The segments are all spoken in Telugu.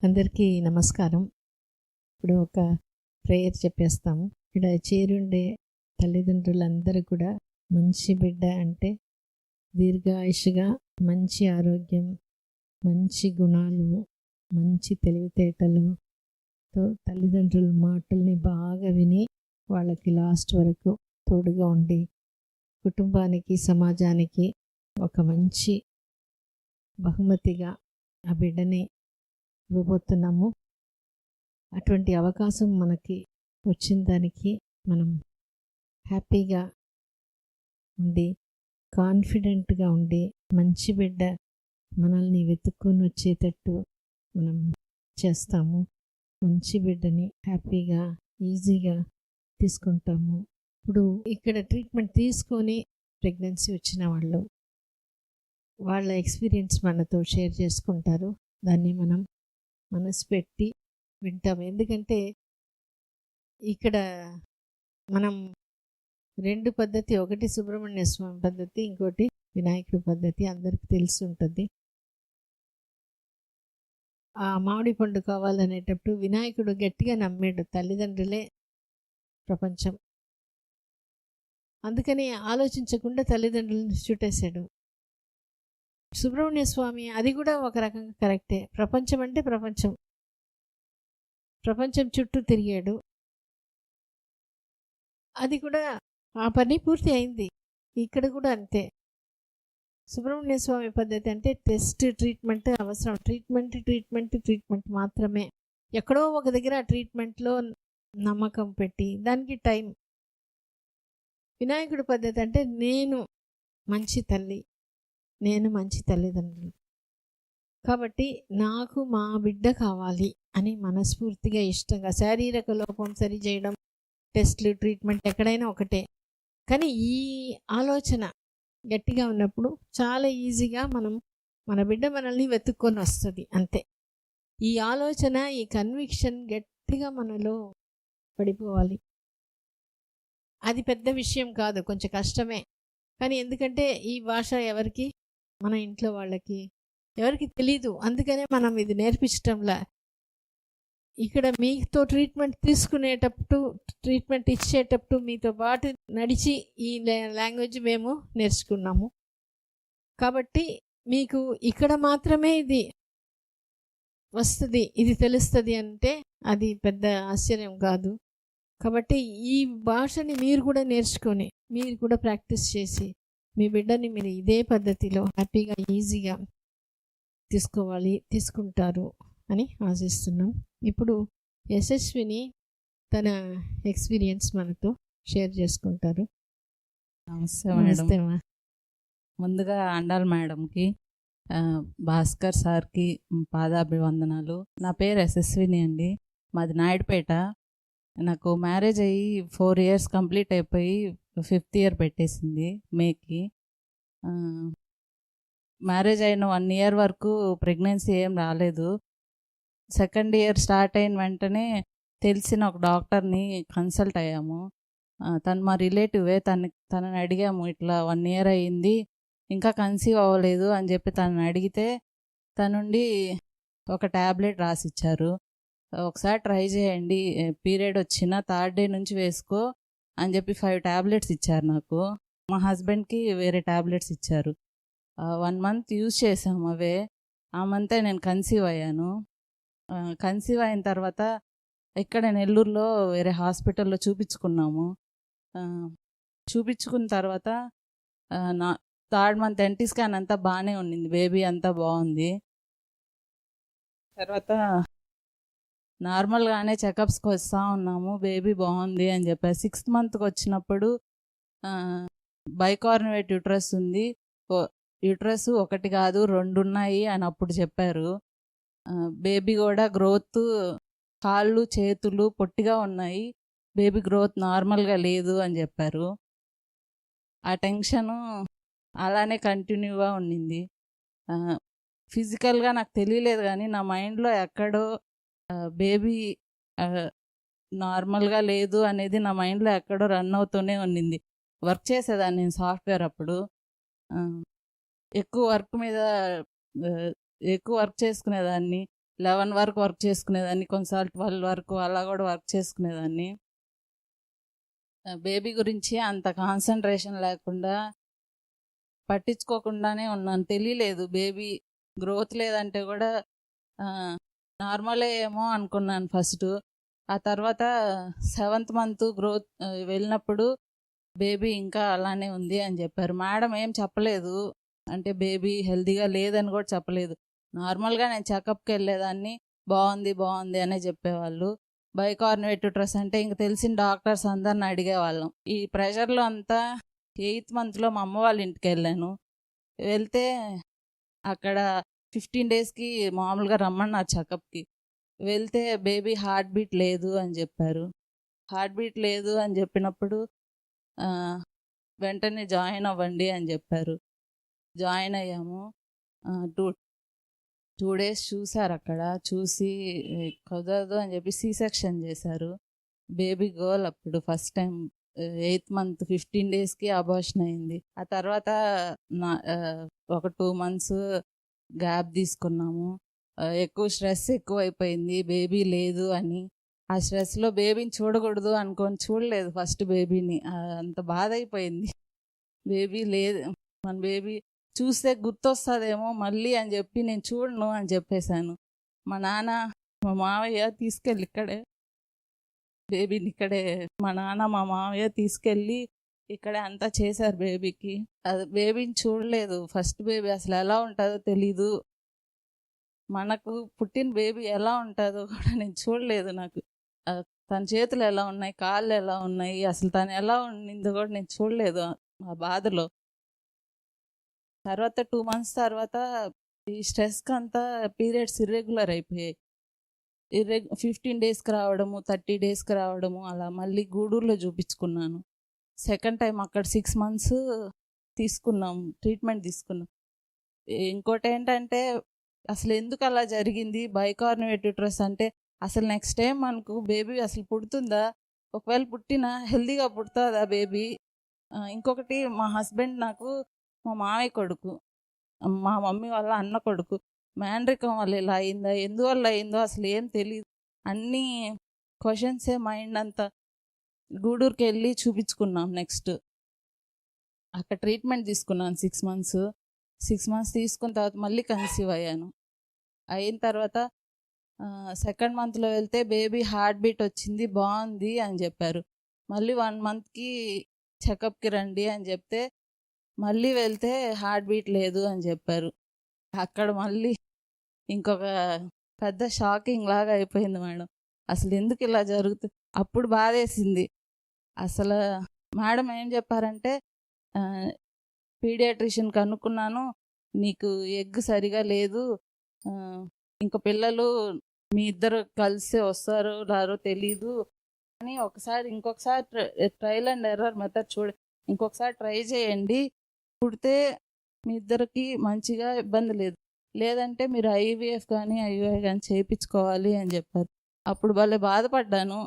అందరికీ నమస్కారం. ఇప్పుడు ఒక ప్రేయర్ చెప్పేస్తాము. ఇక్కడ చేరుండే తల్లిదండ్రులందరూ కూడా మంచి బిడ్డ అంటే దీర్ఘాయుషుగా, మంచి ఆరోగ్యం, మంచి గుణాలు, మంచి తెలివితేటలుతో తల్లిదండ్రుల మాటల్ని బాగా విని వాళ్ళకి లాస్ట్ వరకు తోడుగా ఉండి కుటుంబానికి, సమాజానికి ఒక మంచి బహుమతిగా ఆ బిడ్డని ఇవ్వబోతున్నాము. అటువంటి అవకాశం మనకి వచ్చిన దానికి మనం హ్యాపీగా ఉండి, కాన్ఫిడెంట్గా ఉండి, మంచి బిడ్డ మనల్ని వెతుక్కొని వచ్చేటట్టు మనం చేస్తాము. మంచి బిడ్డని హ్యాపీగా, ఈజీగా తీసుకుంటాము. ఇప్పుడు ఇక్కడ ట్రీట్మెంట్ తీసుకొని ప్రెగ్నెన్సీ వచ్చిన వాళ్ళు వాళ్ళ ఎక్స్పీరియన్స్ మనతో షేర్ చేసుకుంటారు. దాన్ని మనం మనసు పెట్టి వింటాము. ఎందుకంటే ఇక్కడ మనం రెండు పద్ధతి, ఒకటి సుబ్రహ్మణ్య స్వామి పద్ధతి, ఇంకోటి వినాయకుడి పద్ధతి అందరికీ తెలిసి ఉంటుంది. ఆ మామిడి పండు కావాలనేటప్పుడు వినాయకుడు గట్టిగా నమ్మాడు, తల్లిదండ్రులే ప్రపంచం. అందుకని ఆలోచించకుండా తల్లిదండ్రులను చుట్టేశాడు. సుబ్రహ్మణ్య స్వామి అది కూడా ఒక రకంగా కరెక్టే. ప్రపంచం అంటే ప్రపంచం, ప్రపంచం చుట్టూ తిరిగాడు. అది కూడా ఆ పని పూర్తి అయింది. ఇక్కడ కూడా అంతే. సుబ్రహ్మణ్య స్వామి పద్ధతి అంటే టెస్ట్, ట్రీట్మెంట్ అవసరం. ట్రీట్మెంట్ మాత్రమే. ఎక్కడో ఒక దగ్గర ఆ ట్రీట్మెంట్లో నమ్మకం పెట్టి దానికి టైం. వినాయకుడి పద్ధతి అంటే నేను మంచి తల్లి, నేను మంచి తల్లిదండ్రులు, కాబట్టి నాకు మా బిడ్డ కావాలి అని మనస్ఫూర్తిగా, ఇష్టంగా, శారీరక లోపం సరి చేయడం, టెస్ట్లు, ట్రీట్మెంట్ ఎక్కడైనా ఒకటే. కానీ ఈ ఆలోచన గట్టిగా ఉన్నప్పుడు చాలా ఈజీగా మన బిడ్డ మనల్ని వెతుక్కొని వస్తుంది. అంతే. ఈ ఆలోచన, ఈ కన్విక్షన్ గట్టిగా మనలో పడిపోవాలి. అది పెద్ద విషయం కాదు, కొంచెం కష్టమే. కానీ ఎందుకంటే ఈ భాష ఎవరికి, మన ఇంట్లో వాళ్ళకి ఎవరికి తెలీదు. అందుకనే మనం ఇది నేర్పించటంలా. ఇక్కడ మీతో ట్రీట్మెంట్ తీసుకునేటప్పుడు, ట్రీట్మెంట్ ఇచ్చేటప్పుడు మీతో పాటు నడిచి ఈ లాంగ్వేజ్ మేము నేర్చుకున్నాము. కాబట్టి మీకు ఇక్కడ మాత్రమే ఇది వస్తుంది, ఇది తెలుస్తుంది అంటే అది పెద్ద ఆశ్చర్యం కాదు. కాబట్టి ఈ భాషని మీరు కూడా నేర్చుకొని, మీరు కూడా ప్రాక్టీస్ చేసి మీ బిడ్డని మీరు ఇదే పద్ధతిలో హ్యాపీగా, ఈజీగా తీసుకుంటారు అని ఆశిస్తున్నాం. ఇప్పుడు యశస్విని తన ఎక్స్పీరియన్స్ మనతో షేర్ చేసుకుంటారు. నమస్తే మేడం. ముందుగా అండాల్ మేడంకి, భాస్కర్ సార్కి పాదాభివందనాలు. నా పేరు యశస్విని అండి. మాది నాయుడుపేట. నాకు మ్యారేజ్ అయ్యి 4 years కంప్లీట్ అయిపోయి 5th year పెట్టేసింది మేకి. మ్యారేజ్ అయిన 1 year వరకు ప్రెగ్నెన్సీ ఏం రాలేదు. 2nd year స్టార్ట్ అయిన వెంటనే తెలిసిన ఒక డాక్టర్ని కన్సల్ట్ అయ్యాము. తను మా రిలేటివే. తనని అడిగాము, ఇట్లా 1 year అయ్యింది, ఇంకా కన్సీవ్ అవ్వలేదు అని చెప్పి తనని అడిగితే తనుండి ఒక ట్యాబ్లెట్ రాసిచ్చారు. ఒకసారి ట్రై చేయండి, పీరియడ్ వచ్చిన 3rd day నుంచి వేసుకో అని చెప్పి 5 tablets ఇచ్చారు నాకు. మా హస్బెండ్కి వేరే ట్యాబ్లెట్స్ ఇచ్చారు. 1 month యూజ్ చేసాము అవే. ఆ మంతే నేను కన్సీవ్ అయ్యాను. కన్సీవ్ అయిన తర్వాత ఇక్కడ నెల్లూరులో వేరే హాస్పిటల్లో చూపించుకున్నాము. చూపించుకున్న తర్వాత నా 3rd month NT స్కాన్ అంతా బాగానే ఉండింది, బేబీ అంతా బాగుంది. తర్వాత నార్మల్గానే చెకప్స్కి వస్తూ ఉన్నాము, బేబీ బాగుంది అని చెప్పారు. 6th monthకి వచ్చినప్పుడు బైకార్నివేట్ యూట్రస్ ఉంది, యూట్రస్ 1 కాదు 2 ఉన్నాయి అని అప్పుడు చెప్పారు. బేబీ కూడా గ్రోత్, కాళ్ళు చేతులు పొట్టిగా ఉన్నాయి, బేబీ గ్రోత్ నార్మల్గా లేదు అని చెప్పారు. ఆ టెన్షను అలానే కంటిన్యూగా ఉండింది. ఫిజికల్గా నాకు తెలియలేదు, కానీ నా మైండ్లో ఎక్కడో బేబీ నార్మల్గా లేదు అనేది నా మైండ్లో ఎక్కడో రన్ అవుతూనే ఉండింది. వర్క్ చేసేదాన్ని నేను సాఫ్ట్వేర్ అప్పుడు. ఎక్కువ వర్క్ చేసుకునేదాన్ని. 11 వరకు వర్క్ చేసుకునేదాన్ని, కొన్నిసార్లు 12 వరకు అలా కూడా వర్క్ చేసుకునేదాన్ని. బేబీ గురించి అంత కాన్సన్ట్రేషన్ లేకుండా పట్టించుకోకుండానే ఉన్నాను. తెలియలేదు బేబీ గ్రోత్ లేదంటే కూడా నార్మలే ఏమో అనుకున్నాను ఫస్ట్. ఆ తర్వాత 7th మంత్ గ్రోత్ వెళ్ళినప్పుడు బేబీ ఇంకా అలానే ఉంది అని చెప్పారు. మేడం ఏం చెప్పలేదు, అంటే బేబీ హెల్తీగా లేదని కూడా చెప్పలేదు. నార్మల్గా నేను చెకప్కి వెళ్ళేదాన్ని, బాగుంది బాగుంది అనే చెప్పేవాళ్ళు. బైకార్నివేటివ్ అంటే ఇంక తెలిసిన డాక్టర్స్ అందరిని అడిగేవాళ్ళం. ఈ ప్రెషర్లో అంతా 8th మంత్లో మా అమ్మ వాళ్ళ ఇంటికి వెళ్ళాను. వెళ్తే అక్కడ 15 డేస్కి మామూలుగా రమ్మన్నారు చెకప్కి. వెళ్తే బేబీ హార్ట్ బీట్ లేదు అని చెప్పారు. హార్ట్ బీట్ లేదు అని చెప్పినప్పుడు వెంటనే జాయిన్ అవ్వండి అని చెప్పారు. జాయిన్ అయ్యాము. 2 డేస్ చూసారు అక్కడ. చూసి కుదరదు అని చెప్పి సి సెక్షన్ చేశారు. బేబీ గర్ల్ అప్పుడు ఫస్ట్ టైం 8th మంత్ 15 డేస్కి అబార్షన్ అయింది. ఆ తర్వాత ఒక 2 months గ్యాప్ తీసుకున్నాము. ఎక్కువ స్ట్రెస్ ఎక్కువ అయిపోయింది బేబీ లేదు అని. ఆ స్ట్రెస్లో బేబీని చూడకూడదు అనుకొని చూడలేదు ఫస్ట్ బేబీని. అంత బాధ అయిపోయింది. బేబీ లేదు, మన బేబీ చూస్తే గుర్తొస్తుందేమో మళ్ళీ అని చెప్పి నేను చూడను అని చెప్పేశాను. మా నాన్న మా మావయ్య తీసుకెళ్ళి ఇక్కడే బేబీని మా నాన్న మా మావయ్య తీసుకెళ్ళి ఇక్కడే అంతా చేశారు బేబీకి. అది బేబీని చూడలేదు. ఫస్ట్ బేబీ అసలు ఎలా ఉంటుందో తెలీదు. మనకు పుట్టిన బేబీ ఎలా ఉంటుందో కూడా నేను చూడలేదు. నాకు తన చేతులు ఎలా ఉన్నాయి, కాళ్ళు ఎలా ఉన్నాయి, అసలు తను ఎలా ఉండిందో కూడా నేను చూడలేదు ఆ బాధలో. తర్వాత 2 months తర్వాత ఈ స్ట్రెస్కి అంతా పీరియడ్స్ ఇర్రెగ్యులర్ అయిపోయాయి. 15 డేస్కి రావడము, 30 డేస్కి రావడము, అలా మళ్ళీ గూడూరులో చూపించుకున్నాను. సెకండ్ టైం అక్కడ 6 months తీసుకున్నాం, ట్రీట్మెంట్ తీసుకున్నాం. ఇంకోటి ఏంటంటే అసలు ఎందుకు అలా జరిగింది, బైకార్నివేటివ్ అంటే అసలు నెక్స్ట్ టైం మనకు బేబీ అసలు పుడుతుందా, ఒకవేళ పుట్టినా హెల్తీగా పుడుతుందా బేబీ. ఇంకొకటి మా హస్బెండ్ నాకు మా మామయ్య కొడుకు, మా మమ్మీ వాళ్ళ అన్న కొడుకు. మ్యాండ్రికం వల్ల ఇలా అయిందా, ఎందువల్ల అయిందో అసలు ఏం తెలియదు. అన్నీ క్వశ్చన్సే మైండ్ అంతా. గూడూరుకి వెళ్ళి చూపించుకున్నాం. నెక్స్ట్ అక్కడ ట్రీట్మెంట్ తీసుకున్నాను 6 months. 6 months తీసుకున్న తర్వాత మళ్ళీ కన్సీవ్ అయ్యాను. అయిన తర్వాత 2nd monthలో వెళ్తే బేబీ హార్ట్ బీట్ వచ్చింది, బాగుంది అని చెప్పారు. మళ్ళీ 1 monthకి చెకప్కి రండి అని చెప్తే మళ్ళీ వెళ్తే హార్ట్ బీట్ లేదు అని చెప్పారు. అక్కడ మళ్ళీ ఇంకొక పెద్ద షాకింగ్ లాగా అయిపోయింది మేడం. అసలు ఎందుకు ఇలా జరుగుతుంది. అప్పుడు బాధేసింది. అసలు మేడం ఏం చెప్పారంటే, పీడియాట్రిషియన్ కనుక్కున్నాను, నీకు ఎగ్ సరిగా లేదు, ఇంక పిల్లలు మీ ఇద్దరు కలిసి వస్తారు రారో తెలీదు అని ఇంకొకసారి ట్రయల్ అండ్ ఎర్రర్ మెథడ్ ఇంకొకసారి ట్రై చేయండి, పుడితే మీ ఇద్దరికి మంచిగా ఇబ్బంది లేదు, లేదంటే మీరు IVF కానీ IUI కానీ చేయించుకోవాలి అని చెప్పారు. అప్పుడు భలే బాధపడ్డాను.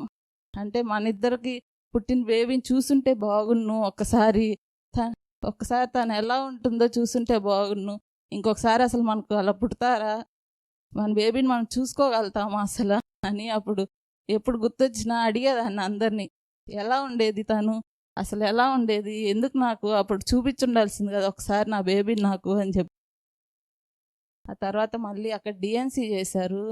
అంటే మన ఇద్దరికి పుట్టిన బేబీని చూసుంటే బాగున్ను, ఒక్కసారి తను ఎలా ఉంటుందో చూసుంటే బాగున్ను, ఇంకొకసారి అసలు మనకు అలా పుడతారా, మన బేబీని మనం చూసుకోగలుగుతామా అసలు అని అప్పుడు ఎప్పుడు గుర్తొచ్చినా అడిగేదాన్ని అందరినీ, ఎలా ఉండేది తను, అసలు ఎలా ఉండేది, ఎందుకు నాకు అప్పుడు చూపించుండాల్సింది కదా ఒకసారి నా బేబీని నాకు అని చెప్పి. ఆ తర్వాత మళ్ళీ అక్కడ DNC చేశారు.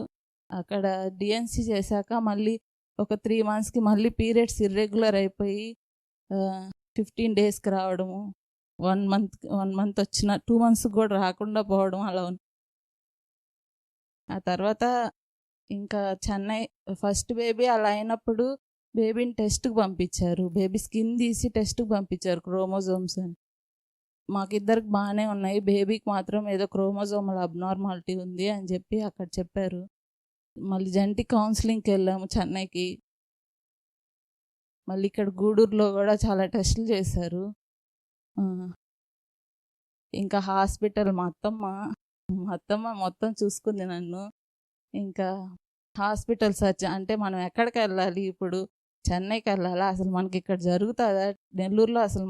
అక్కడ DNC చేశాక మళ్ళీ ఒక 3 monthsకి మళ్ళీ పీరియడ్స్ ఇర్రెగ్యులర్ అయిపోయి 15 డేస్కి రావడము, 1 month వచ్చిన 2 months కూడా రాకుండా పోవడం అలా ఉంది. ఆ తర్వాత ఇంకా చెన్నై ఫస్ట్ బేబీ అలా అయినప్పుడు బేబీని టెస్ట్కి పంపించారు. బేబీ స్కిన్ తీసి టెస్ట్కి పంపించారు, క్రోమోజోమ్స్ అని. మాకిద్దరికి బాగానే ఉన్నాయి, బేబీకి మాత్రం ఏదో క్రోమోజోమల్ అబ్నార్మాలిటీ ఉంది అని చెప్పి అక్కడ చెప్పారు. మళ్ళీ జెనెటిక్ కౌన్సిలింగ్కి వెళ్ళాము చెన్నైకి. మళ్ళీ ఇక్కడ గూడూరులో కూడా చాలా టెస్టులు చేశారు. ఇంకా హాస్పిటల్ మా అత్తమ్మ మొత్తం చూసుకుంది నన్ను. ఇంకా హాస్పిటల్ సర్చ్ అంటే మనం ఎక్కడికి వెళ్ళాలి, ఇప్పుడు చెన్నైకి వెళ్ళాలా, అసలు మనకి ఇక్కడ జరుగుతుందా, నెల్లూరులో అసలు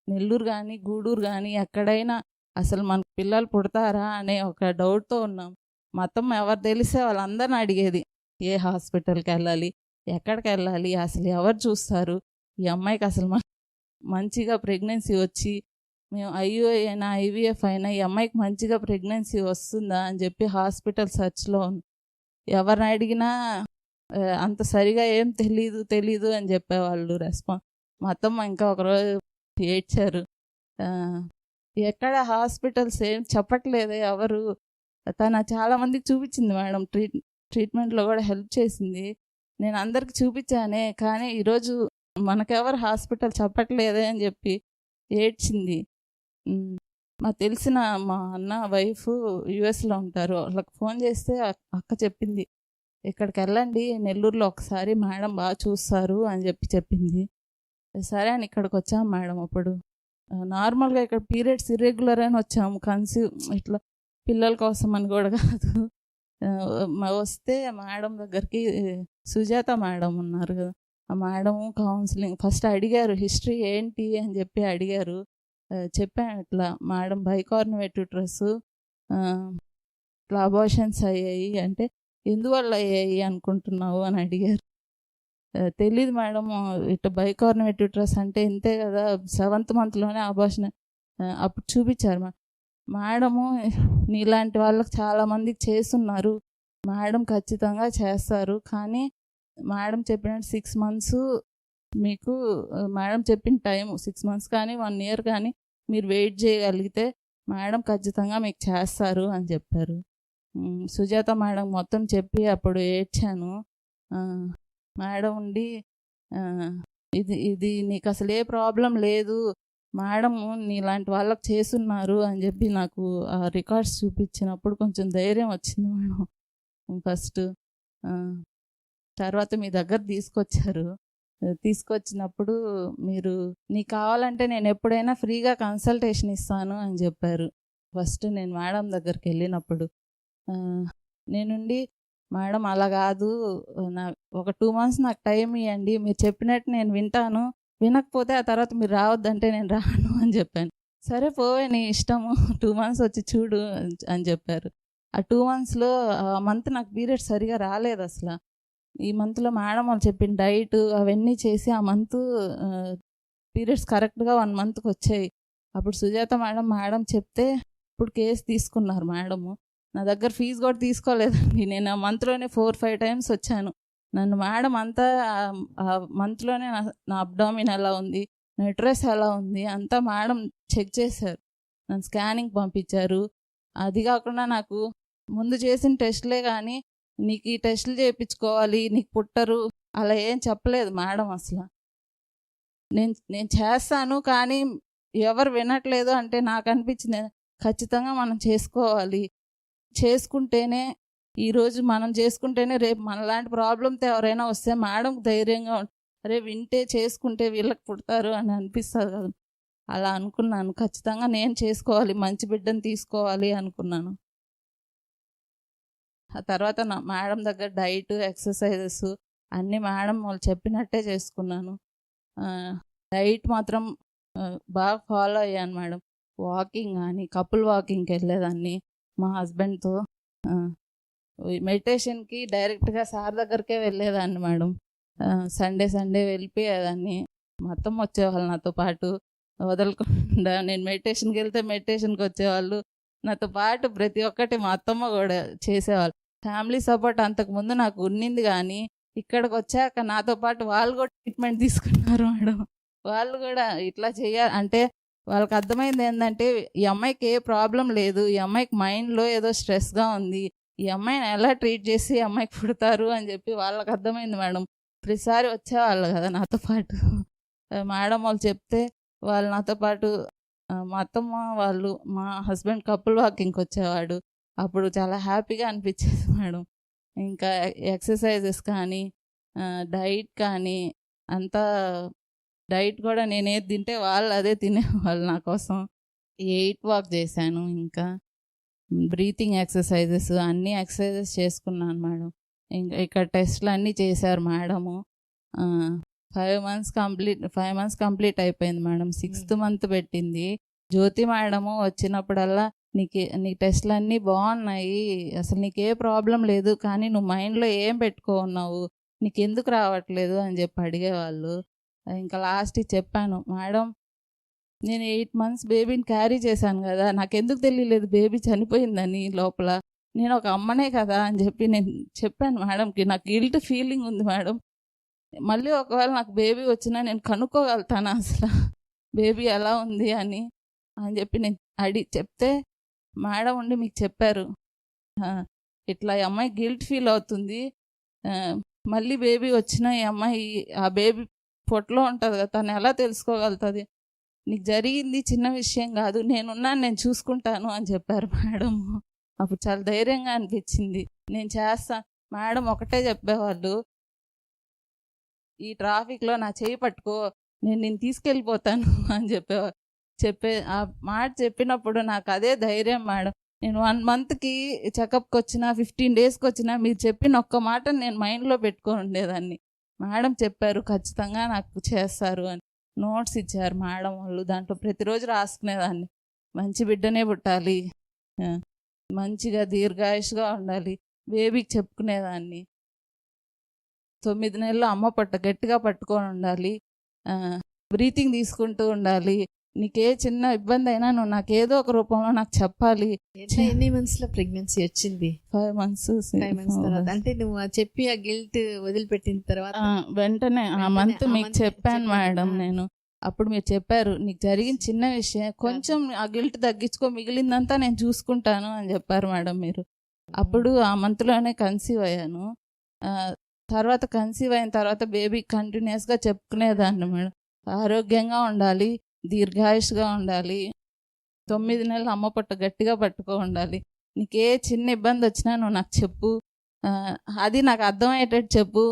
నెల్లూరు కానీ గూడూరు కానీ ఎక్కడైనా అసలు మనకు పిల్లలు పుడతారా అనే ఒక డౌట్తో ఉన్నాం. మా అత్తమ్మ ఎవరు తెలిసే వాళ్ళందరిని అడిగేది, ఏ హాస్పిటల్కి వెళ్ళాలి, ఎక్కడికి వెళ్ళాలి, అసలు ఎవరు చూస్తారు, ఈ అమ్మాయికి అసలు మంచిగా ప్రెగ్నెన్సీ వచ్చి మేము ఐయుఐ అయినా ఐవీఎఫ్ అయినా ఈ అమ్మాయికి మంచిగా ప్రెగ్నెన్సీ వస్తుందా అని చెప్పి హాస్పిటల్ సర్చ్లో ఎవరిని అడిగినా అంత సరిగా ఏం తెలీదు అని చెప్పేవాళ్ళు రెస్పాన్స్. మా అత్తమ్మ ఇంకా ఒకరోజు ఏడ్చారు, ఎక్కడ హాస్పిటల్స్ ఏం చెప్పట్లేదే ఎవరు. తను చాలామందికి చూపించింది మేడం, ట్రీట్మెంట్లో కూడా హెల్ప్ చేసింది, నేను అందరికి చూపించానే, కానీ ఈరోజు మనకెవరు హాస్పిటల్ చెప్పట్లేదే అని చెప్పి ఏడ్చింది. మాకు తెలిసిన మా అన్న వైఫ్ యుఎస్లో ఉంటారు, వాళ్ళకి ఫోన్ చేస్తే అక్క చెప్పింది, ఇక్కడికి వెళ్ళండి నెల్లూరులో ఒకసారి మేడం బాగా చూస్తారు అని చెప్పింది. సరే అని ఇక్కడికి వచ్చాము మేడం. అప్పుడు నార్మల్గా ఇక్కడ పీరియడ్స్ ఇర్రెగ్యులర్ అని వచ్చాము, కన్సీవ్ ఇట్లా పిల్లల కోసం అని కూడా కాదు. వస్తే మేడం దగ్గరికి సుజాత మేడం ఉన్నారు కదా, ఆ మేడం కౌన్సిలింగ్ ఫస్ట్ అడిగారు, హిస్టరీ ఏంటి అని చెప్పి అడిగారు. చెప్పాను ఇట్లా మేడం బైకార్నివేట్ యూట్రస్, ఇట్లా అబార్షన్స్ అయ్యాయి అంటే, ఎందువల్ల అయ్యాయి అనుకుంటున్నావు అని అడిగారు. తెలీదు మేడం, ఇట్లా బైకార్నివేట్ యూట్రస్ అంటే ఇంతే కదా, 7th మంత్లోనే అబార్షన్. అప్పుడు చూపించారు మేడము, నీలాంటి వాళ్ళకి చాలామందికి చేస్తున్నారు, మేడం ఖచ్చితంగా చేస్తారు, కానీ మేడం చెప్పిన 6 months మీకు, మేడం చెప్పిన టైం 6 months కానీ 1 year కానీ మీరు వెయిట్ చేయగలిగితే మేడం ఖచ్చితంగా మీకు చేస్తారు అని చెప్పారు. సుజాత మేడం మొత్తం చెప్పి అప్పుడు ఏడ్చాను. మేడం ఉండి, ఇది నీకు అసలు ఏ ప్రాబ్లం లేదు, మేడం నీలాంటి వాళ్ళకి చేస్తున్నారు అని చెప్పి నాకు ఆ రికార్డ్స్ చూపించినప్పుడు కొంచెం ధైర్యం వచ్చింది మేడం. ఫస్ట్ తర్వాత మీ దగ్గర తీసుకొచ్చినప్పుడు మీరు నీకు కావాలంటే నేను ఎప్పుడైనా ఫ్రీగా కన్సల్టేషన్ ఇస్తాను అని చెప్పారు. ఫస్ట్ నేను మేడం దగ్గరికి వెళ్ళినప్పుడు నేనుండి, మేడం అలా కాదు, ఒక 2 months నాకు టైం ఇవ్వండి, మీరు చెప్పినట్టు నేను వింటాను, వినకపోతే ఆ తర్వాత మీరు రావద్దంటే నేను రాను అని చెప్పాను. సరే పోవే నీ ఇష్టము, 2 months వచ్చి చూడు అని చెప్పారు. ఆ 2 monthsలో ఆ మంత్ నాకు పీరియడ్స్ సరిగా రాలేదు అసలు. ఈ మంత్లో మేడం వాళ్ళు చెప్పిన డైట్ అవన్నీ చేసి ఆ మంత్ పీరియడ్స్ కరెక్ట్గా 1 monthకి వచ్చాయి. అప్పుడు సుజాత మేడం చెప్తే ఇప్పుడు కేసు తీసుకున్నారు మేడము. నా దగ్గర ఫీజు కూడా తీసుకోలేదండి, నేను ఆ మంత్లోనే 4-5 times వచ్చాను. నన్ను మేడం అంతా ఆ మంత్లోనే నా అబ్డామిన్ ఎలా ఉంది, నా యూట్రస్ ఎలా ఉంది అంతా మేడం చెక్ చేశారు, నన్ను స్కానింగ్ పంపించారు. అది కాకుండా నాకు ముందు చేసిన టెస్టులే కానీ నీకు ఈ టెస్టులు చేయించుకోవాలి, నీకు పుట్టరు అలా ఏం చెప్పలేదు మేడం అసలు. నేను చేస్తాను కానీ ఎవరు వినట్లేదు అంటే నాకు అనిపించింది, ఖచ్చితంగా మనం చేసుకోవాలి, చేసుకుంటేనే ఈరోజు మనం చేసుకుంటేనే రేపు మనలాంటి ప్రాబ్లంతో ఎవరైనా వస్తే మేడం ధైర్యంగా అరే వింటే చేసుకుంటే వీళ్ళకి పుడతారు అని అనిపిస్తుంది కదా. అలా అనుకున్నాను, ఖచ్చితంగా నేను చేసుకోవాలి, మంచి బిడ్డను తీసుకోవాలి అనుకున్నాను. ఆ తర్వాత నా మేడం దగ్గర డైట్ ఎక్సర్సైజెస్ అన్నీ మేడం వాళ్ళు చెప్పినట్టే చేసుకున్నాను. డైట్ మాత్రం బాగా ఫాలో అయ్యాను మేడం. వాకింగ్ కానీ కపుల్ వాకింగ్కి వెళ్ళేదాన్ని మా హస్బెండ్తో. మెడిటేషన్కి డైరెక్ట్గా సార్ దగ్గరికే వెళ్ళేదాన్ని మేడం. సండే వెళ్ళిపోయేదాన్ని, మొత్తం వచ్చేవాళ్ళు నాతో పాటు వదలకుండా. నేను మెడిటేషన్కి వెళ్తే మెడిటేషన్కి వచ్చేవాళ్ళు నాతో పాటు, ప్రతి ఒక్కటి మా అత్తమ్మ కూడా చేసేవాళ్ళు. ఫ్యామిలీ సపోర్ట్ అంతకుముందు నాకు ఉన్నింది కానీ ఇక్కడికి వచ్చాక నాతో పాటు వాళ్ళు కూడా ట్రీట్మెంట్ తీసుకున్నారు మేడం. వాళ్ళు కూడా ఇట్లా చేయాలి అంటే వాళ్ళకి అర్థమైంది ఏంటంటే, ఈ అమ్మాయికి ఏ ప్రాబ్లం లేదు, ఈ అమ్మాయికి మైండ్లో ఏదో స్ట్రెస్గా ఉంది, ఈ అమ్మాయిని ఎలా ట్రీట్ చేసి ఈ అమ్మాయికి పుడతారు అని చెప్పి వాళ్ళకి అర్థమైంది మేడం. ప్రతిసారి వచ్చేవాళ్ళు కదా నాతో పాటు. మేడం వాళ్ళు చెప్తే వాళ్ళు నాతో పాటు, మా అత్తమ్మ వాళ్ళు మా హస్బెండ్ కపుల్ వాకింగ్కి వచ్చేవాడు. అప్పుడు చాలా హ్యాపీగా అనిపించేది మేడం. ఇంకా ఎక్సర్సైజెస్ కానీ డైట్ కానీ అంతా, డైట్ కూడా నేను ఏది తింటే వాళ్ళు అదే తినేవాళ్ళు నా కోసం. 8 వాక్ చేశాను, ఇంకా బ్రీతింగ్ ఎక్సర్సైజెస్ అన్నీ ఎక్సర్సైజెస్ చేసుకున్నాను మేడం. ఇంకా ఇక్కడ టెస్ట్లు అన్నీ చేశారు మేడము. 5 months కంప్లీట్ అయిపోయింది మేడం. 6th month పెట్టింది. జ్యోతి మేడము వచ్చినప్పుడల్లా నీ టెస్ట్లు అన్నీ బాగున్నాయి, అసలు నీకే ప్రాబ్లం లేదు, కానీ నువ్వు మైండ్లో ఏం పెట్టుకున్నావు, నీకెందుకు రావట్లేదు అని చెప్పి అడిగేవాళ్ళు. ఇంకా లాస్ట్కి చెప్పాను, మేడం నేను 8 months బేబీని క్యారీ చేశాను కదా, నాకెందుకు తెలియలేదు బేబీ చనిపోయిందని లోపల, నేను ఒక అమ్మనే కదా అని చెప్పి నేను చెప్పాను మేడంకి. నాకు గిల్ట్ ఫీలింగ్ ఉంది మేడం, మళ్ళీ ఒకవేళ నాకు బేబీ వచ్చినా నేను కనుక్కోగలుగుతాను అసలు బేబీ ఎలా ఉంది అని చెప్పి నేను చెప్తే మేడం ఉండి మీకు చెప్పారు, ఇట్లా ఈ అమ్మాయి గిల్ట్ ఫీల్ అవుతుంది, మళ్ళీ బేబీ వచ్చినా ఈ అమ్మాయి ఆ బేబీ పొట్టలో ఉంటుంది కదా, తను ఎలా తెలుసుకోగలుగుతుంది, నీకు జరిగింది చిన్న విషయం కాదు, నేనున్నాను, నేను చూసుకుంటాను అని చెప్పారు మేడం. అప్పుడు చాలా ధైర్యంగా అనిపించింది. నేను చేస్తాను మేడం ఒకటే చెప్పేవాళ్ళు, ఈ ట్రాఫిక్లో నా చేయి పట్టుకో, నేను తీసుకెళ్ళిపోతాను అని ఆ మాట చెప్పినప్పుడు నాకు అదే ధైర్యం మేడం. నేను 1 monthకి చెకప్కి వచ్చినా 15 daysకి వచ్చినా మీరు చెప్పిన ఒక్క మాట నేను మైండ్లో పెట్టుకొని ఉండేదాన్ని. మేడం చెప్పారు ఖచ్చితంగా నాకు చేస్తారు అని, నోట్స్ ఇచ్చారు మేడం వాళ్ళు, దాంట్లో ప్రతిరోజు రాసుకునేదాన్ని, మంచి బిడ్డనే పుట్టాలి, మంచిగా దీర్ఘాయుష్గా ఉండాలి, బేబీకి చెప్పుకునేదాన్ని, 9 నెలలు అమ్మ గట్టిగా పట్టుకొని ఉండాలి, బ్రీతింగ్ తీసుకుంటూ ఉండాలి, నీకే చిన్న ఇబ్బంది అయినా నువ్వు నాకు ఏదో ఒక రూపంలో నాకు చెప్పాలి. ఎన్ని మంత్స్లో ప్రెగ్నెన్సీ వచ్చింది? 5 months. 5 months తర్వాత అంటే నువ్వు చెప్పి ఆ గిల్ట్ వదిలిపెట్టిన తర్వాత వెంటనే ఆ మంత్ మీకు చెప్పాను మేడం నేను. అప్పుడు మీరు చెప్పారు నీకు జరిగిన చిన్న విషయం, కొంచెం ఆ గిల్ట్ తగ్గించుకో, మిగిలిందంతా నేను చూసుకుంటాను అని చెప్పారు మేడం మీరు. అప్పుడు ఆ మంత్లోనే కన్సీవ్ అయ్యాను. తర్వాత కన్సీవ్ అయిన తర్వాత బేబీ కంటిన్యూస్గా చెప్పుకునేదాన్ని మేడం, ఆరోగ్యంగా ఉండాలి, దీర్ఘాయుష్గా ఉండాలి, 9 నెలలు అమ్మ పొట్ట గట్టిగా పట్టుకో ఉండాలి, నీకే చిన్న ఇబ్బంది వచ్చినా నువ్వు నాకు చెప్పు, అది నాకు అర్థమయ్యేటట్టు చెప్పు,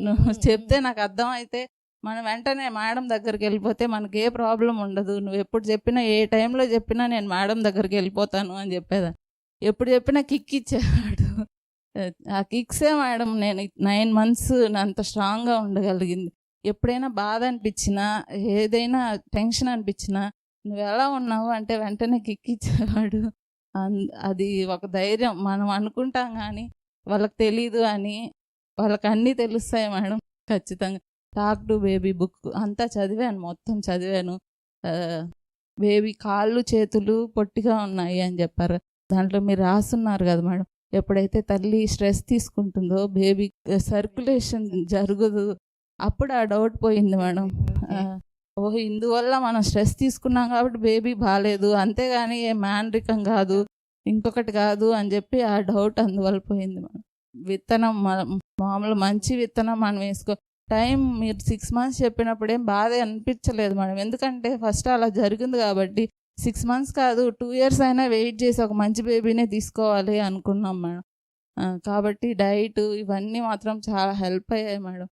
నువ్వు చెప్తే నాకు అర్థమైతే మనం వెంటనే మేడం దగ్గరికి వెళ్ళిపోతే మనకి ఏ ప్రాబ్లం ఉండదు, నువ్వు ఎప్పుడు చెప్పినా ఏ టైంలో చెప్పినా నేను మేడం దగ్గరికి వెళ్ళిపోతాను అని చెప్పేదాన్ని. ఎప్పుడు చెప్పినా కిక్ ఇచ్చేవాడు. ఆ కిక్సే మేడం నేను 9 months అంత స్ట్రాంగ్గా ఉండగలిగింది. ఎప్పుడైనా బాధ అనిపించినా, ఏదైనా టెన్షన్ అనిపించినా, నువ్వు ఎలా ఉన్నావు అంటే వెంటనే కిక్ ఇచ్చేవాడు. అది ఒక ధైర్యం. మనం అనుకుంటాం కానీ వాళ్ళకి తెలీదు అని, వాళ్ళకి అన్నీ తెలుస్తాయి మేడం ఖచ్చితంగా. టాక్ టు బేబీ బుక్ అంతా చదివాను, మొత్తం చదివాను. బేబీ కాళ్ళు చేతులు పొట్టిగా ఉన్నాయి అని చెప్పారు. దాంట్లో మీరు రాస్తున్నారు కదా మేడం, ఎప్పుడైతే తల్లి స్ట్రెస్ తీసుకుంటుందో బేబీ సర్క్యులేషన్ జరగదు, అప్పుడు ఆ డౌట్ పోయింది మేడం. ఓహో ఇందువల్ల మనం స్ట్రెస్ తీసుకున్నాం కాబట్టి బేబీ బాగాలేదు, అంతేగాని ఏ మ్యానరికం కాదు, ఇంకొకటి కాదు అని చెప్పి ఆ డౌట్ అందువల్ల పోయింది మేడం. విత్తనం మామూలు మంచి విత్తనం మనం వేసుకో, టైం మీరు 6 months చెప్పినప్పుడు ఏం బాధ అనిపించలేదు మేడం, ఎందుకంటే ఫస్ట్ అలా జరిగింది కాబట్టి. 6 months కాదు 2 years అయినా వెయిట్ చేసి ఒక మంచి బేబీనే తీసుకోవాలి అనుకున్నాం మేడం. కాబట్టి డైట్ ఇవన్నీ మాత్రం చాలా హెల్ప్ అయ్యాయి మేడం.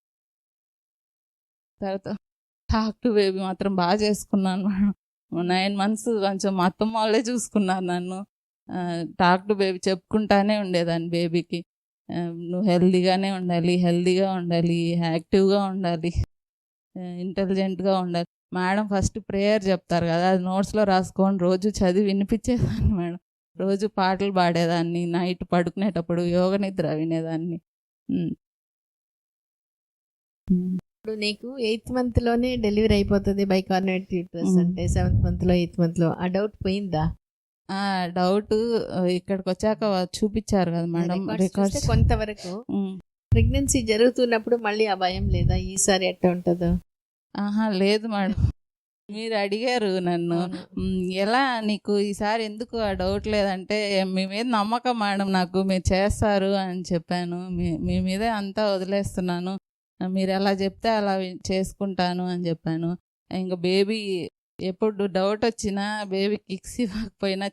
తర్వాత టాక్ టు బేబీ మాత్రం బాగా చేసుకున్నాను మేడం. 9 months కొంచెం మా అత్తమ్మ వాళ్ళే చూసుకున్నారు నన్ను. టాక్ టు బేబీ చెప్పుకుంటానే ఉండేదాన్ని బేబీకి, నువ్వు హెల్దీగా ఉండాలి, యాక్టివ్గా ఉండాలి, ఇంటెలిజెంట్గా ఉండాలి. మేడం ఫస్ట్ ప్రేయర్ చెప్తారు కదా, అది నోట్స్లో రాసుకొని రోజు చదివి వినిపించేదాన్ని మేడం. రోజు పాటలు పాడేదాన్ని, నైట్ పడుకునేటప్పుడు యోగ నిద్ర వినేదాన్ని. ఇప్పుడు నీకు 8th monthలోనే డెలివరీ అయిపోతుంది బైకార్నేట్ యూట్రస్ అంటే 7th monthలో 8th monthలో ఆ డౌట్ పోయిందా? డౌట్ ఇక్కడికి వచ్చాక చూపించారు కదా మేడం రికార్డ్స్. కొంతవరకు ప్రెగ్నెన్సీ జరుగుతున్నప్పుడు మళ్ళీ ఆ భయం లేదా ఈసారి ఎట్లా ఉంటుందో? లేదు మేడం. మీరు అడిగారు నన్ను ఎలా నీకు ఈసారి ఎందుకు ఆ డౌట్ లేదంటే, మీ మీద నమ్మకం మేడం నాకు, మీరు చేస్తారు అని చెప్పాను. మీ మీదే అంతా వదిలేస్తున్నాను, మీరు ఎలా చెప్తే అలా చేసుకుంటాను అని చెప్పాను. ఇంకా బేబీ ఎప్పుడు డౌట్ వచ్చినా బేబీ కిక్స్ ఇవ్వకపోయినా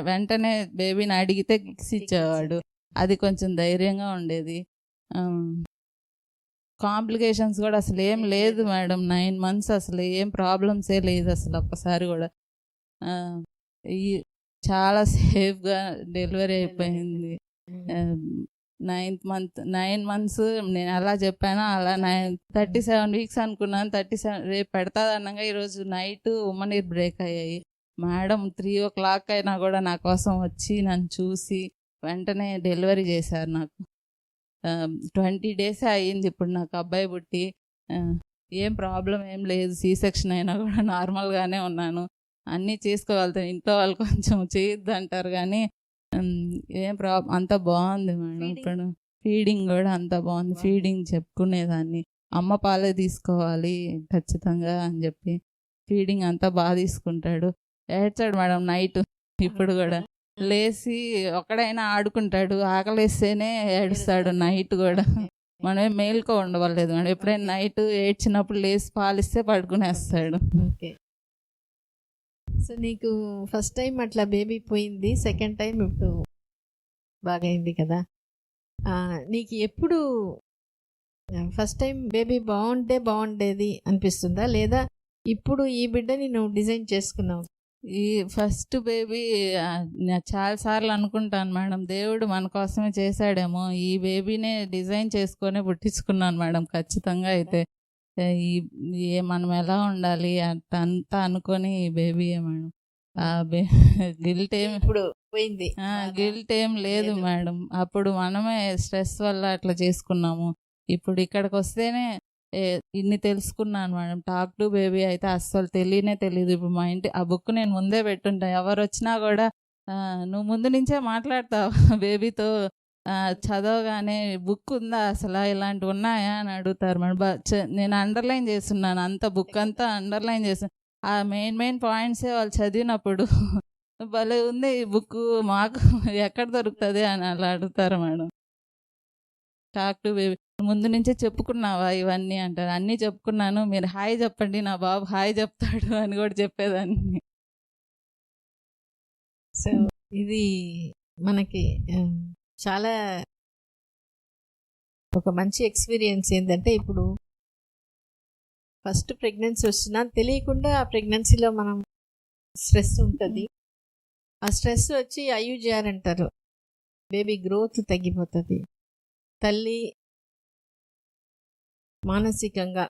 వెంటనే బేబీని అడిగితే కిక్స్ ఇచ్చేవాడు, అది కొంచెం ధైర్యంగా ఉండేది. కాంప్లికేషన్స్ కూడా అసలు ఏం లేదు మేడం. 9 months అసలు ఏం ప్రాబ్లమ్సే లేదు అసలు ఒక్కసారి కూడా. చాలా సేఫ్గా డెలివరీ అయిపోయింది. 9 months నేను ఎలా చెప్పానో అలా 37 weeks అనుకున్నాను. 37 రేపు పెడతాది అనగా ఈరోజు నైట్ ఉమ్మనీరు బ్రేక్ అయ్యాయి. మేడం 3:00 అయినా కూడా నా కోసం వచ్చి నన్ను చూసి వెంటనే డెలివరీ చేశారు నాకు. 20 డేసే అయ్యింది ఇప్పుడు నాకు అబ్బాయి పుట్టి. ఆ, ఏం ప్రాబ్లం ఏం లేదు. సి సెక్షన్ అయినా కూడా నార్మల్గానే ఉన్నాను. అన్నీ చేసుకోగలుగుతాను. ఇంట్లో వాళ్ళు కొంచెం చేయొద్దు అంటారు కానీ ఏం అంత బాగుంది మేడం. ఇప్పుడు ఫీడింగ్ కూడా అంత బాగుంది. ఫీడింగ్ చెప్పుకునేదాన్ని, అమ్మ పాలే తీసుకోవాలి ఖచ్చితంగా అని చెప్పి ఫీడింగ్ అంతా బాగా తీసుకుంటాడు. ఏడ్చాడు మేడం నైట్. ఇప్పుడు కూడా లేచి ఒక్కడైనా ఆడుకుంటాడు, ఆకలిస్తేనే ఏడుస్తాడు నైట్ కూడా. మనమే మేల్కో ఉండవలేదు మేడం. ఎప్పుడైనా నైట్ ఏడ్చినప్పుడు లేచి పాలిస్తే పడుకునేస్తాడు. ఓకే. సో నీకు ఫస్ట్ టైం అట్లా బేబీ పోయింది, సెకండ్ టైం ఇప్పుడు బాగైంది కదా. నీకు ఎప్పుడు ఫస్ట్ టైం బేబీ బాగుండేది అనిపిస్తుందా, లేదా ఇప్పుడు ఈ బిడ్డని నువ్వు డిజైన్ చేసుకున్నావు? ఈ ఫస్ట్ బేబీ చాలాసార్లు అనుకుంటాను మేడం, దేవుడు మన కోసమే చేశాడేమో, ఈ బేబీనే డిజైన్ చేసుకొని పుట్టించుకున్నాను మేడం ఖచ్చితంగా. అయితే మనం ఎలా ఉండాలి అంతా అనుకొని ఈ బేబీయే మేడం. గిల్ట్ ఏం ఇప్పుడు పోయింది, గిల్ట్ ఏం లేదు మేడం. అప్పుడు మనమే స్ట్రెస్ వల్ల అట్లా చేసుకున్నాము. ఇప్పుడు ఇక్కడికి వస్తేనే ఇన్ని తెలుసుకున్నాను మేడం. టాక్ టు బేబీ అయితే అస్సలు తెలియదు. ఇప్పుడు మా ఇంటి ఆ బుక్ నేను ముందే పెట్టుంటా. ఎవరు వచ్చినా కూడా నువ్వు ముందు నుంచే మాట్లాడతావు బేబీతో, చదవగానే బుక్ ఉందా అసలు, ఇలాంటివి ఉన్నాయా అని అడుగుతారు మేడం. నేను అండర్లైన్ చేస్తున్నాను, అంత బుక్ అంతా అండర్లైన్ చేస్తున్నాను. ఆ మెయిన్ పాయింట్సే వాళ్ళు చదివినప్పుడు భలే ఉంది ఈ బుక్, మాకు ఎక్కడ దొరుకుతుంది అని అలా అడుగుతారు మేడం. టాక్ టు బేబీ ముందు నుంచే చెప్పుకున్నావా ఇవన్నీ అంటారు. అన్నీ చెప్పుకున్నాను, మీరు హాయ్ చెప్పండి, నా బాబు హాయ్ చెప్తాడు అని కూడా చెప్పేదాన్ని. సో ఇది మనకి చాలా ఒక మంచి ఎక్స్పీరియన్స్. ఏంటంటే ఇప్పుడు ఫస్ట్ ప్రెగ్నెన్సీ వచ్చినా తెలియకుండా ఆ ప్రెగ్నెన్సీలో మనం స్ట్రెస్ ఉంటుంది. ఆ స్ట్రెస్ వచ్చి ఐయుజిఆర్ అంటారు, బేబీ గ్రోత్ తగ్గిపోతుంది. తల్లి మానసికంగా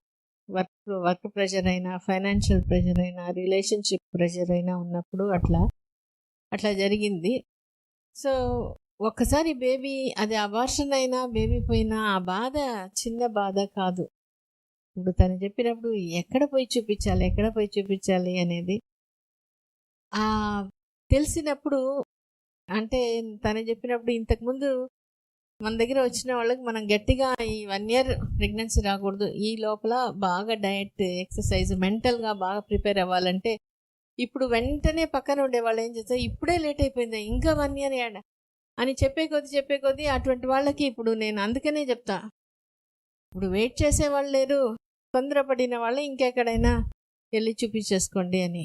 వర్క్ ప్రెషర్ అయినా, ఫైనాన్షియల్ ప్రెషర్ అయినా, రిలేషన్షిప్ ప్రెషర్ అయినా ఉన్నప్పుడు అట్లా జరిగింది. సో ఒక్కసారి బేబీ అది అబార్షన్ అయినా, బేబీ పోయినా ఆ బాధ చిన్న బాధ కాదు. ఇప్పుడు తను చెప్పినప్పుడు ఎక్కడ పోయి చూపించాలి అనేది తెలిసినప్పుడు, అంటే తను చెప్పినప్పుడు ఇంతకుముందు మన దగ్గర వచ్చిన వాళ్ళకి మనం గట్టిగా ఈ 1 year ప్రెగ్నెన్సీ రాకూడదు, ఈ లోపల బాగా డయట్, ఎక్సర్సైజ్, మెంటల్గా బాగా ప్రిపేర్ అవ్వాలంటే, ఇప్పుడు వెంటనే పక్కన ఉండేవాళ్ళు ఏం చేస్తారు, ఇప్పుడే లేట్ అయిపోయింది ఇంకా 1 year ఏడ అని చెప్పే కొద్దీ అటువంటి వాళ్ళకి ఇప్పుడు నేను అందుకనే చెప్తా, ఇప్పుడు వెయిట్ చేసేవాళ్ళు లేరు, తొందరపడిన వాళ్ళు ఇంకెక్కడైనా వెళ్ళి చూపించేసుకోండి అని.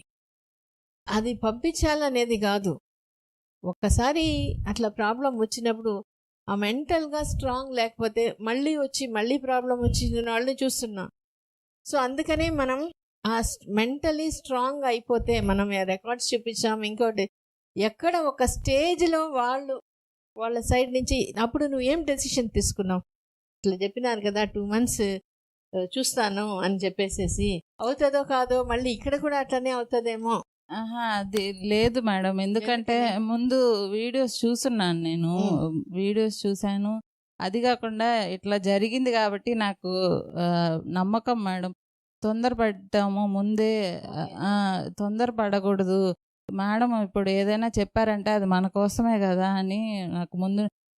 అది పంపించాలనేది కాదు. ఒక్కసారి అట్లా ప్రాబ్లం వచ్చినప్పుడు ఆ మెంటల్గా స్ట్రాంగ్ లేకపోతే మళ్ళీ ప్రాబ్లం వచ్చిన వాళ్ళని చూస్తున్నాం. సో అందుకనే మనం ఆ మెంటలీ స్ట్రాంగ్ అయిపోతే, మనం రికార్డ్స్ చూపించాం, ఇంకోటి ఎక్కడ ఒక స్టేజ్లో వాళ్ళ సైడ్ నుంచి అప్పుడు నువ్వు ఏం డెసిషన్ తీసుకున్నావు? ఇట్లా చెప్పినారు కదా 2 months చూస్తాను అని చెప్పేసేసి, అవుతుందో కాదో మళ్ళీ ఇక్కడ కూడా అట్లనే అవుతుందేమో. అది లేదు మేడం. ఎందుకంటే ముందు వీడియోస్ చూస్తున్నాను, నేను వీడియోస్ చూశాను. అది కాకుండా ఇట్లా జరిగింది కాబట్టి నాకు నమ్మకం మేడం. తొందరపడ్డాము ముందే, తొందరపడకూడదు మేడం. ఇప్పుడు ఏదైనా చెప్పారంటే అది మన కోసమే కదా అని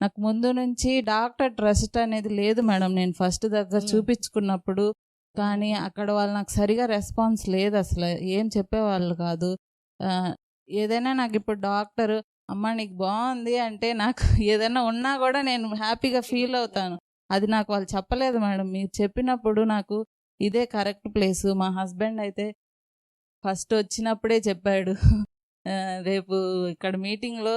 నాకు ముందు నుంచి డాక్టర్ ట్రస్ట్ అనేది లేదు మేడం. నేను ఫస్ట్ దగ్గర చూపించుకున్నప్పుడు కానీ అక్కడ వాళ్ళు నాకు సరిగా రెస్పాన్స్ లేదు, అసలు ఏం చెప్పేవాళ్ళు కాదు. ఏదైనా నాకు ఇప్పుడు డాక్టర్ అమ్మ నీకు బాగుంది అంటే నాకు ఏదైనా ఉన్నా కూడా నేను హ్యాపీగా ఫీల్ అవుతాను. అది నాకు వాళ్ళు చెప్పలేదు మేడం. మీరు చెప్పినప్పుడు నాకు ఇదే కరెక్ట్ ప్లేసు. మా హస్బెండ్ అయితే ఫస్ట్ వచ్చినప్పుడే చెప్పాడు, రేపు ఇక్కడ మీటింగ్లో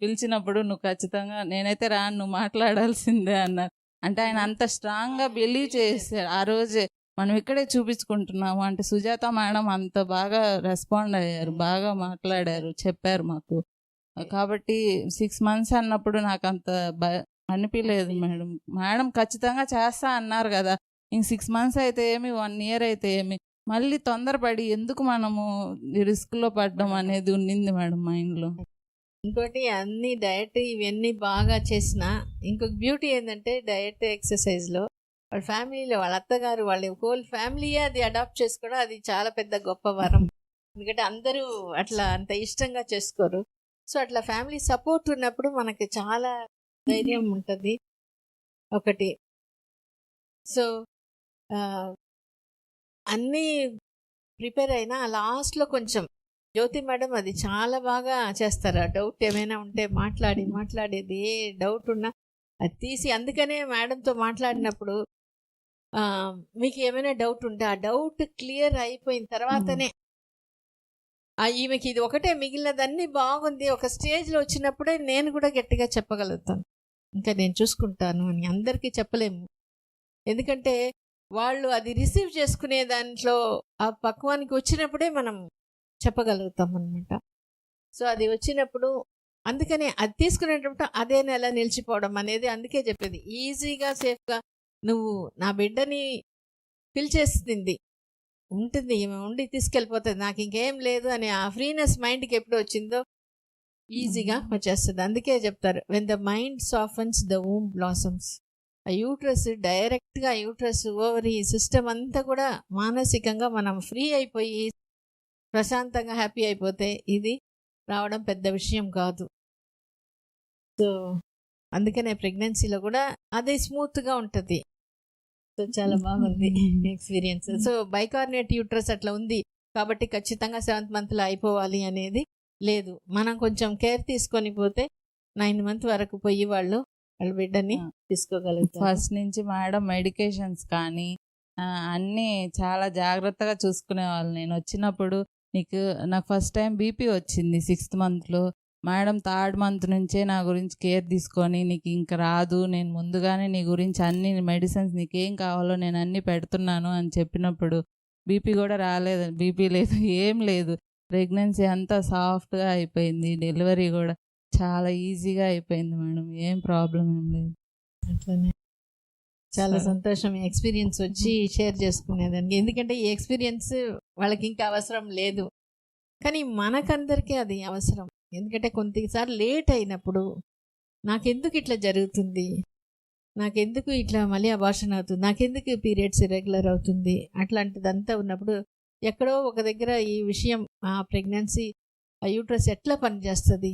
పిలిచినప్పుడు నువ్వు ఖచ్చితంగా, నేనైతే రాను, నువ్వు మాట్లాడాల్సిందే అన్నారు. అంటే ఆయన అంత స్ట్రాంగ్గా బిలీవ్ చేశారు. ఆ రోజే మనం ఇక్కడే చూపించుకుంటున్నాము అంటే సుజాత మేడం అంత బాగా రెస్పాండ్ అయ్యారు, బాగా మాట్లాడారు, చెప్పారు మాకు. కాబట్టి 6 months అన్నప్పుడు నాకు అంత అనిపించలేదు మేడం. మేడం ఖచ్చితంగా చేస్తా అన్నారు కదా, ఇంక 6 months అయితే ఏమి, 1 year అయితే ఏమి, మళ్ళీ తొందరపడి ఎందుకు మనము రిస్క్లో పడ్డం అనేది ఉండింది మేడం మైండ్లో. ఇంకోటి అన్ని డయట్ ఇవన్నీ బాగా చేసిన ఇంకొక బ్యూటీ ఏంటంటే డయట్ ఎక్సర్సైజ్లో వాళ్ళ ఫ్యామిలీలో వాళ్ళ అత్తగారు వాళ్ళ హోల్ ఫ్యామిలీయే అది అడాప్ట్ చేసుకోవడం అది చాలా పెద్ద గొప్ప వరం. ఎందుకంటే అందరూ అట్లా అంత ఇష్టంగా చేసుకోరు. సో అట్లా ఫ్యామిలీ సపోర్ట్ ఉన్నప్పుడు మనకి చాలా ధైర్యం ఉంటుంది ఒకటి. సో అన్నీ ప్రిపేర్ అయినా లాస్ట్లో కొంచెం జ్యోతి మేడం అది చాలా బాగా చేస్తారు. ఆ డౌట్ ఏమైనా ఉంటే మాట్లాడేది ఏ డౌట్ ఉన్నా అది తీసి, అందుకనే మేడంతో మాట్లాడినప్పుడు మీకు ఏమైనా డౌట్ ఉంటే ఆ డౌట్ క్లియర్ అయిపోయిన తర్వాతనే ఈమెకి ఇది ఒకటే మిగిలినదన్నీ బాగుంది ఒక స్టేజ్లో వచ్చినప్పుడే నేను కూడా గట్టిగా చెప్పగలుగుతాను ఇంకా నేను చూసుకుంటాను అని. అందరికీ చెప్పలేము, ఎందుకంటే వాళ్ళు అది రిసీవ్ చేసుకునే దాంట్లో ఆ పక్వానికి వచ్చినప్పుడే మనం చెప్పగలుగుతాం అనమాట. సో అది వచ్చినప్పుడు అందుకనే అది తీసుకునేటప్పుడు అదే నెల నిలిచిపోవడం అనేది అందుకే చెప్పేది. ఈజీగా సేఫ్గా నువ్వు నా బిడ్డని పిలిచేస్తుంది ఉంటుంది, ఈమె ఉండి తీసుకెళ్ళిపోతుంది, నాకు ఇంకేం లేదు అని ఆ ఫ్రీనెస్ మైండ్కి ఎప్పుడు వచ్చిందో ఈజీగా వచ్చేస్తుంది. అందుకే చెప్తారు when the mind softens the womb blossoms. ఆ యూట్రస్ డైరెక్ట్గా యూట్రస్ ఓవరీ సిస్టమ్ అంతా కూడా మానసికంగా మనం ఫ్రీ అయిపోయి ప్రశాంతంగా హ్యాపీ అయిపోతే ఇది రావడం పెద్ద విషయం కాదు. సో అందుకనే ప్రెగ్నెన్సీలో కూడా అది స్మూత్గా ఉంటుంది. సో చాలా బాగుంది ఎక్స్పీరియన్స్. సో బైకార్నేట్ యూట్రస్ అట్లా ఉంది కాబట్టి ఖచ్చితంగా 7th మంత్లో అయిపోవాలి అనేది లేదు. మనం కొంచెం కేర్ తీసుకొని పోతే 9th మంత్ వరకు పోయి వాళ్ళ బిడ్డని తీసుకోగలుగుతారు. ఫస్ట్ నుంచి మేడం మెడికేషన్స్ కానీ అన్నీ చాలా జాగ్రత్తగా చూసుకునేవాళ్ళు. నేను వచ్చినప్పుడు నాకు ఫస్ట్ టైం బీపీ వచ్చింది 6th మంత్లో. మేడం 3rd మంత్ నుంచే నా గురించి కేర్ తీసుకొని నీకు ఇంక రాదు, నేను ముందుగానే నీ గురించి అన్ని మెడిసిన్స్ నీకేం కావాలో నేను అన్నీ పెడుతున్నాను అని చెప్పినప్పుడు బీపీ కూడా రాలేదు, బీపీ లేదు, ఏం లేదు. ప్రెగ్నెన్సీ అంతా సాఫ్ట్గా అయిపోయింది, డెలివరీ కూడా చాలా ఈజీగా అయిపోయింది మేడం, ఏం ప్రాబ్లం ఏం లేదు. అట్లనే చాలా సంతోషం ఈ ఎక్స్పీరియన్స్ వచ్చి షేర్ చేసుకునేదానికి. ఎందుకంటే ఈ ఎక్స్పీరియన్స్ వాళ్ళకి ఇంకా అవసరం లేదు, కానీ మనకందరికీ అది అవసరం. ఎందుకంటే కొన్నిసార్లు లేట్ అయినప్పుడు నాకెందుకు ఇట్లా జరుగుతుంది, నాకెందుకు ఇట్లా మళ్ళీ అబార్షన్ అవుతుంది, నాకెందుకు పీరియడ్స్ ఇర్రెగ్యులర్ అవుతుంది, అట్లాంటిదంతా ఉన్నప్పుడు ఎక్కడో ఒక దగ్గర ఈ విషయం ఆ ప్రెగ్నెన్సీ ఆ యూట్రస్ ఎట్లా పనిచేస్తుంది,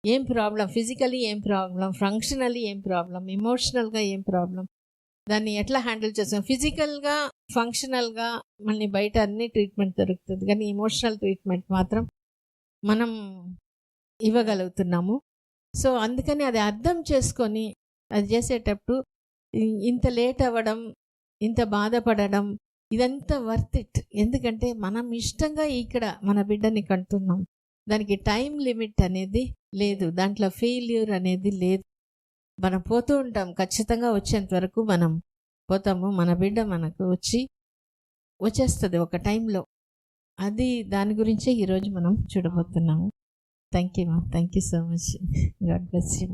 ఏం ప్రాబ్లం, ఫిజికలీ ఏం ప్రాబ్లం, ఫంక్షనల్లీ ఏం ప్రాబ్లం, ఎమోషనల్గా ఏం ప్రాబ్లం, దాన్ని ఎట్లా హ్యాండిల్ చేస్తాం. ఫిజికల్గా ఫంక్షనల్గా మళ్ళీ బయట అన్ని ట్రీట్మెంట్ దొరుకుతుంది, కానీ ఎమోషనల్ ట్రీట్మెంట్ మాత్రం మనం ఇవ్వగలుగుతున్నాము. సో అందుకని అది అర్థం చేసుకొని అది చేసేటప్పుడు ఇంత లేట్ అవ్వడం, ఇంత బాధపడడం ఇదంతా వర్త్ ఇట్. ఎందుకంటే మనం ఇష్టంగా ఇక్కడ మన బిడ్డని కంటున్నాం, దానికి టైం లిమిట్ అనేది లేదు, దాంట్లో ఫెయిల్యూర్ అనేది లేదు. మనం పోతూ ఉంటాం, ఖచ్చితంగా వచ్చేంత వరకు మనం పోతాము, మన బిడ్డ మనకు వచ్చేస్తుంది ఒక టైంలో. అది దాని గురించే ఈరోజు మనం చూడబోతున్నాము. Thank you so much. God bless you.